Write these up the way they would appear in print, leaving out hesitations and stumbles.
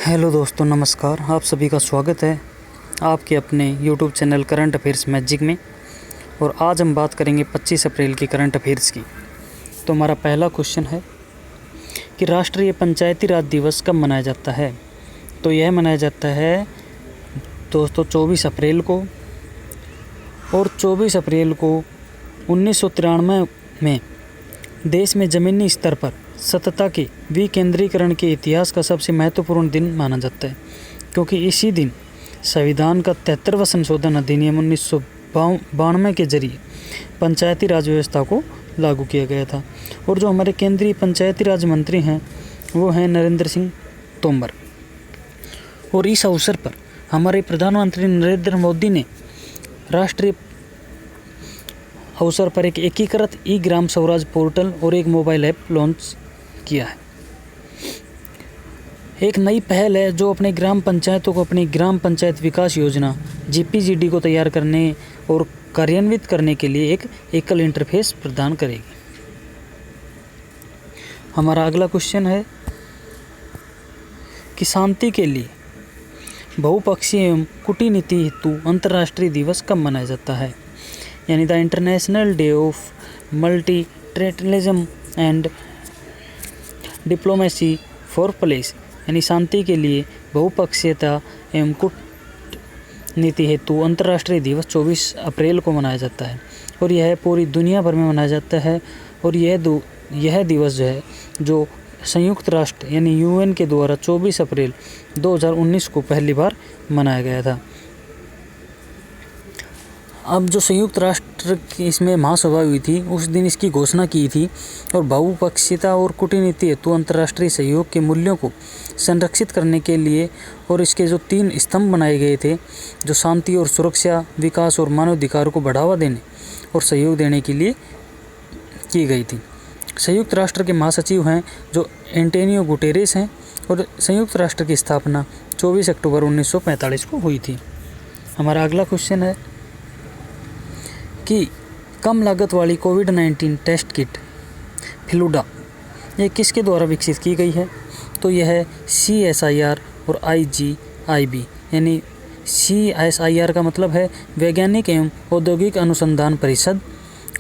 Hello दोस्तों, नमस्कार। आप सभी का स्वागत है आपके अपने YouTube channel current affairs magic में। और आज हम बात करेंगे 25 अप्रैल की करंट अफेयर्स की। तो हमारा पहला क्वेश्चन है कि राष्ट्रीय पंचायती राज दिवस कब मनाया जाता है। तो यह मनाया जाता है दोस्तों 24 अप्रैल को। और 24 अप्रैल को 1993 में देश में ज़मीनी स्तर पर सत्ता के विकेंद्रीकरण के इतिहास का सबसे महत्वपूर्ण दिन माना जाता है, क्योंकि इसी दिन संविधान का 73वां संशोधन अधिनियम 1992 के जरिए पंचायती राज व्यवस्था को लागू किया गया था। और जो हमारे केंद्रीय पंचायती राज मंत्री हैं वो हैं नरेंद्र सिंह तोमर। और इस अवसर पर हमारे प्रधानमंत्री नरेंद्र मोदी ने राष्ट्रीय अवसर पर एक एकीकृत ई ग्राम स्वराज पोर्टल और एक मोबाइल ऐप लॉन्च किया है। एक नई पहल है जो अपने ग्राम पंचायतों को अपनी ग्राम पंचायत विकास योजना GPGD को तैयार करने और कार्यान्वित करने के लिए एक एकल इंटरफेस प्रदान करेगी। हमारा अगला क्वेश्चन है कि शांति के लिए बहुपक्षीय एवं कूटनीति हेतु अंतर्राष्ट्रीय दिवस कब मनाया जाता है। यानी the international day of multilateralism and diplomacy for piece, यानी शांति के लिए बहुपक्षीयता एवं कूटनीति हेतु अंतर्राष्ट्रीय दिवस 24 अप्रैल को मनाया जाता है। और यह पूरी दुनिया भर में मनाया जाता है। और यह दिवस जो संयुक्त राष्ट्र यानी UN के द्वारा 24 अप्रैल 2019 को पहली बार मनाया गया था। अब जो संयुक्त राष्ट्र की इसमें महासभा हुई थी उस दिन इसकी घोषणा की थी। और बहुपक्षीयता और कूटनीति हेतु अंतर्राष्ट्रीय सहयोग के मूल्यों को संरक्षित करने के लिए और इसके जो 3 स्तंभ बनाए गए थे, जो शांति और सुरक्षा, विकास और मानवाधिकार को बढ़ावा देने और सहयोग देने के लिए की गई थी। संयुक्त राष्ट्र के महासचिव हैं जो एंटोनियो गुटेरेस हैं। और संयुक्त राष्ट्र की स्थापना 24 अक्टूबर 1945 को हुई थी। हमारा अगला क्वेश्चन है कि कम लागत वाली कोविड-19 टेस्ट किट फ्लूडा ये किसके द्वारा विकसित की गई है। तो यह है CSIR और IGIB। यानी CSIR का मतलब है वैज्ञानिक एवं औद्योगिक अनुसंधान परिषद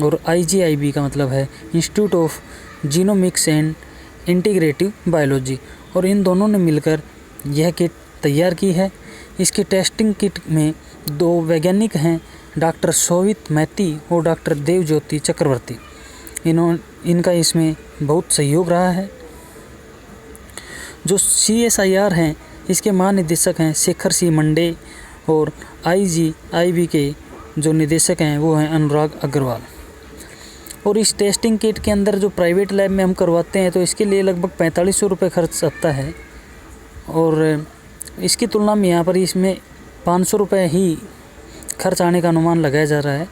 और IGIB का मतलब है institute of genomics and integrative biology. और इन दोनों ने मिलकर यह किट तैयार की है। इसकी टेस्टिंग किट में 2 वैज्ञानिक हैं, डॉक्टर शोभित मैती और डॉक्टर देवज्योति चक्रवर्ती। इनका इसमें बहुत सहयोग रहा है। जो CSIR हैं इसके महानिदेशक हैं शेखर C मंडे और IGIB के जो निदेशक हैं वो हैं अनुराग अग्रवाल। और इस टेस्टिंग किट के अंदर जो प्राइवेट लैब में हम करवाते हैं तो इसके लिए लगभग 4500 रुपये खर्च आता है। और इसकी तुलना में यहाँ पर इसमें 500 रुपये ही खर्च आने का अनुमान लगाया जा रहा है।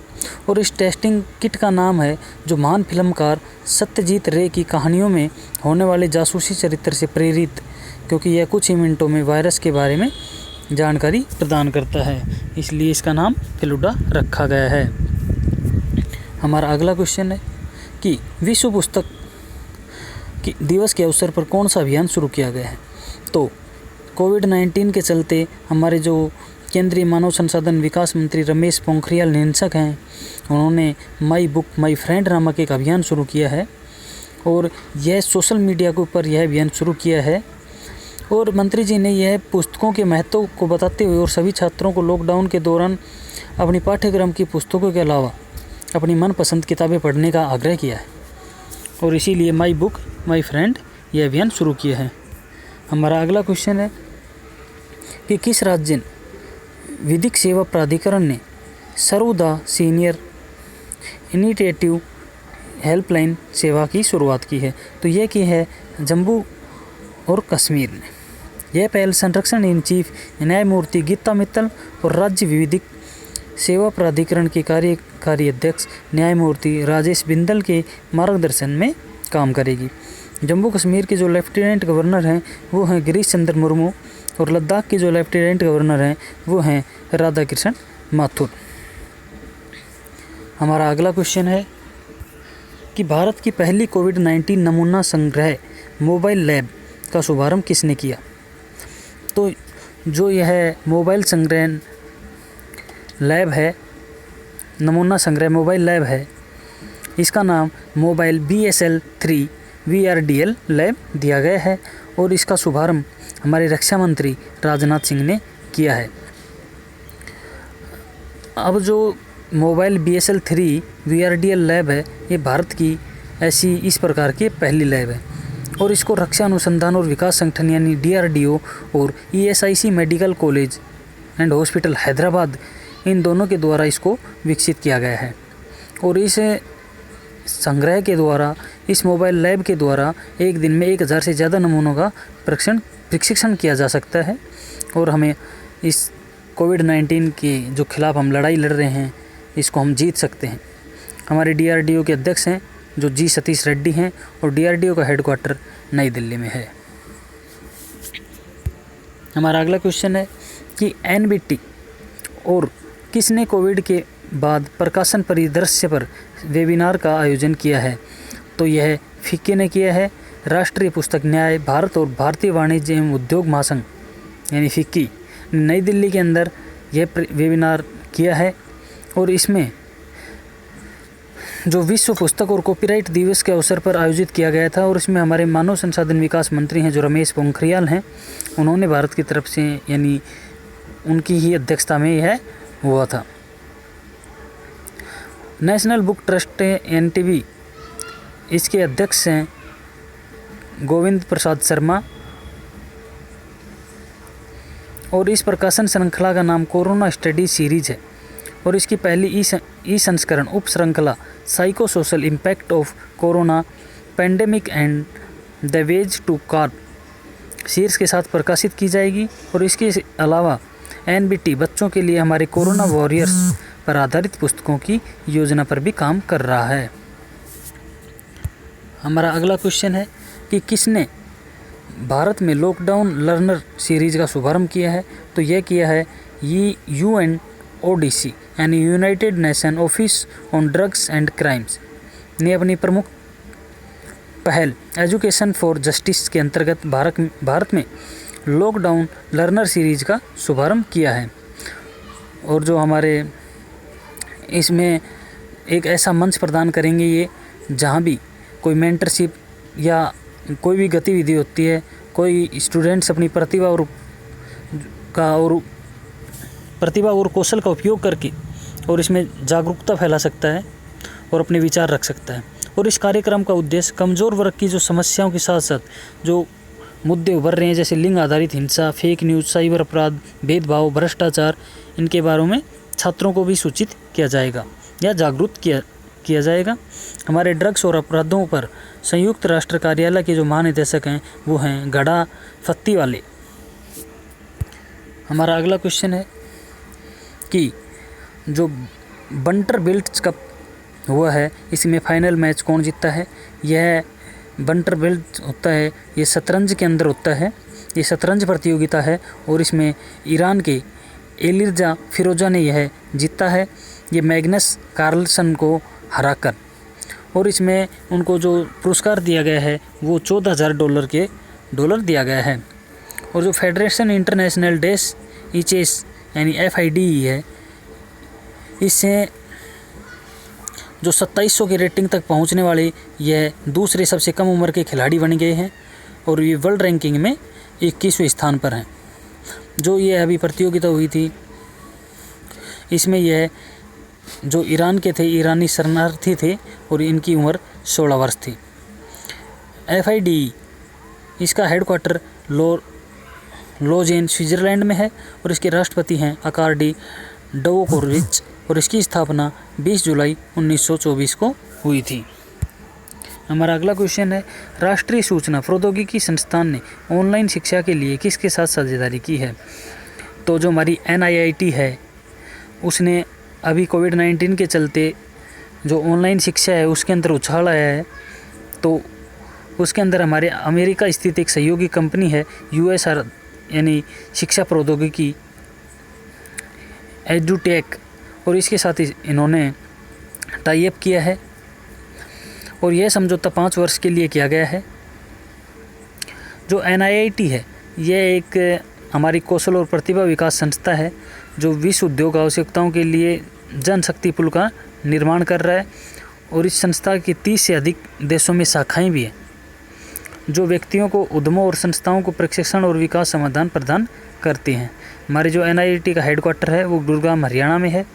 और इस टेस्टिंग किट का नाम है जो महान फिल्मकार सत्यजीत रे की कहानियों में होने वाले जासूसी चरित्र से प्रेरित, क्योंकि यह कुछ ही मिनटों में वायरस के बारे में जानकारी प्रदान करता है, इसलिए इसका नाम फ्लूडा रखा गया है। हमारा अगला क्वेश्चन है कि विश्व पुस्तक की दिवस के अवसर पर कौन सा अभियान शुरू किया गया है। तो कोविड-19 के चलते हमारे जो केंद्रीय मानव संसाधन विकास मंत्री रमेश पोखरियाल निशंक हैं, उन्होंने माई बुक माई फ्रेंड नामक एक अभियान शुरू किया है। और यह सोशल मीडिया के ऊपर यह अभियान शुरू किया है। और मंत्री जी ने यह पुस्तकों के महत्व को बताते हुए और सभी छात्रों को लॉकडाउन के दौरान अपनी पाठ्यक्रम की पुस्तकों के अलावा अपनी मनपसंद किताबें पढ़ने का आग्रह किया है। और इसीलिए माई बुक माई फ्रेंड यह अभियान शुरू किया है। हमारा अगला क्वेश्चन है कि किस राज्य ने विधिक सेवा प्राधिकरण ने सर्वदा सीनियर इनिशिएटिव हेल्पलाइन सेवा की शुरुआत की है। तो यह की है जम्मू और कश्मीर ने। यह पहल संरक्षण इन चीफ न्यायमूर्ति गीता मित्तल और राज्य विधिक सेवा प्राधिकरण के कार्यकारी अध्यक्ष न्यायमूर्ति राजेश बिंदल के मार्गदर्शन में काम करेगी। जम्मू कश्मीर के जो लेफ्टिनेंट गवर्नर हैं वो हैं गिरीश चंद्र मुर्मू। और लद्दाख के जो लेफ्टिनेंट गवर्नर हैं वो हैं राधाकृष्ण माथुर। हमारा अगला क्वेश्चन है कि भारत की पहली कोविड-19 नमूना संग्रह मोबाइल लैब का शुभारंभ किसने किया। तो जो यह मोबाइल संग्रहण लैब है, नमूना संग्रह मोबाइल लैब है, इसका नाम मोबाइल BSL-3 VRDL लैब दिया गया है और इसका शुभारंभ हमारे रक्षा मंत्री राजनाथ सिंह ने किया है। अब जो मोबाइल BSL-3 VRDL लैब है, ये भारत की ऐसी इस प्रकार की पहली लैब है और इसको रक्षा अनुसंधान और विकास संगठन यानी DRDO और ESIC medical college and hospital Hyderabad, इन दोनों के द्वारा इसको विकसित किया गया है। और इस संग्रह के द्वारा, इस मोबाइल लैब के द्वारा एक दिन में 1000 से ज़्यादा नमूनों का प्रशिक्षण किया जा सकता है और हमें इस कोविड-19 के जो खिलाफ हम लड़ाई लड़ रहे हैं, इसको हम जीत सकते हैं। हमारे DRDO के अध्यक्ष हैं जो G सतीश रेड्डी हैं और DRDO का हेडक्वार्टर नई दिल्ली में है। हमारा अगला क्वेश्चन है कि NBT और किसने कोविड के बाद प्रकाशन परिदृश्य पर वेबिनार का आयोजन किया है? तो यह फिक्की ने किया है। राष्ट्रीय पुस्तक न्याय भारत और भारतीय वाणिज्य एवं उद्योग महासंघ यानी फिक्की नई दिल्ली के अंदर यह वेबिनार किया है और इसमें जो विश्व पुस्तक और कॉपीराइट दिवस के अवसर पर आयोजित किया गया था और इसमें हमारे मानव संसाधन विकास मंत्री हैं जो रमेश पोखरियाल हैं, उन्होंने भारत की तरफ से यानी उनकी ही अध्यक्षता में यह हुआ था। नेशनल बुक ट्रस्ट NTB, इसके अध्यक्ष हैं गोविंद प्रसाद शर्मा और इस प्रकाशन श्रृंखला का नाम कोरोना स्टडी सीरीज है और इसकी पहली ई संस्करण उप श्रृंखला psycho social impact of corona pandemic and the ways to curb शीर्ष के साथ प्रकाशित की जाएगी। और इसके अलावा NBT बच्चों के लिए हमारे कोरोना वॉरियर्स पर आधारित पुस्तकों की योजना पर भी काम कर रहा है। हमारा अगला क्वेश्चन है कि किसने भारत में लॉकडाउन लर्नर सीरीज का शुभारंभ किया है? तो यह किया है UNODC यानी United nation office on drugs and crimes ने अपनी प्रमुख पहल एजुकेशन फॉर जस्टिस के अंतर्गत भारत में लॉकडाउन लर्नर सीरीज का शुभारंभ किया है। और जो हमारे इसमें एक ऐसा मंच प्रदान करेंगे ये, जहाँ भी कोई मेंटरशिप या कोई भी गतिविधि होती है, कोई स्टूडेंट्स अपनी प्रतिभा और कौशल का उपयोग करके और इसमें जागरूकता फैला सकता है और अपने विचार रख सकता है। और इस कार्यक्रम का उद्देश्य कमज़ोर वर्ग की जो समस्याओं के साथ साथ जो मुद्दे उभर रहे हैं जैसे लिंग आधारित हिंसा, फेक न्यूज़, साइबर अपराध, भेदभाव, भ्रष्टाचार, इनके बारे में छात्रों को भी सूचित किया जाएगा या जागरूक किया जाएगा। हमारे ड्रग्स और अपराधों पर संयुक्त राष्ट्र कार्यालय के जो महानिदेशक हैं वो हैं गड़ा फत्तीवाले। हमारा अगला क्वेश्चन है कि जो बंटर बिल्ट्स कप हुआ है, इसमें फाइनल मैच कौन जीतता है? यह बंटर बिल्ट होता है, ये शतरंज के अंदर होता है, ये शतरंज प्रतियोगिता है और इसमें ईरान के एलिर्जा फिरोजा ने यह जीता है, ये मैग्नस कार्लसन को हराकर। और इसमें उनको जो पुरस्कार दिया गया है वो $14,000 दिया गया है। और जो फेडरेशन इंटरनेशनल डेस चेस यानी FIDE है, इससे जो 2700 की रेटिंग तक पहुंचने वाले यह दूसरे सबसे कम उम्र के खिलाड़ी बन गए हैं और ये वर्ल्ड रैंकिंग में 21वें स्थान पर हैं। जो ये अभी प्रतियोगिता हुई थी, इसमें यह जो ईरान के थे, ईरानी शरणार्थी थे और इनकी उम्र 16 वर्ष थी। FIDE इसका हेडक्वार्टर लोजेन स्विट्ज़रलैंड में है और इसके राष्ट्रपति हैं आर्काडी डवोकोविच और इसकी स्थापना 20 जुलाई 1924 को हुई थी। हमारा अगला क्वेश्चन है, राष्ट्रीय सूचना प्रौद्योगिकी संस्थान ने ऑनलाइन शिक्षा के लिए किसके साथ साझेदारी की है? तो जो हमारी NIIT है, उसने अभी कोविड-19 के चलते जो ऑनलाइन शिक्षा है उसके अंदर उछाल आया है, तो उसके अंदर हमारे अमेरिका स्थित एक सहयोगी कंपनी है USR यानी शिक्षा प्रौद्योगिकी एडुटेक, और इसके साथ इन्होंने टाई अप किया है और यह समझौता 5 वर्ष के लिए किया गया है। जो NIIT है, यह एक हमारी कौशल और प्रतिभा विकास संस्था है, जो विश्व उद्योग आवश्यकताओं के लिए जनशक्ति पुल का निर्माण कर रहा है। और इस संस्था की 30 से अधिक देशों में शाखाएं भी हैं, जो व्यक्तियों को, उद्यमों और संस्थाओं को प्रशिक्षण और विकास समाधान प्रदान करती हैं। हमारे जो NIT का हेडक्वार्टर है वो गुरुग्राम हरियाणा में है,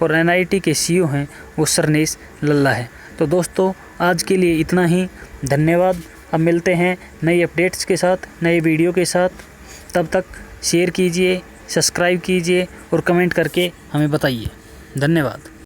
और NIT के CEO हैं वो सरनेश लल्ला है। तो दोस्तों, आज के लिए इतना ही। धन्यवाद। अब मिलते हैं नई अपडेट्स के साथ, नए वीडियो के साथ। तब तक शेयर कीजिए, सब्सक्राइब कीजिए और कमेंट करके हमें बताइए। धन्यवाद।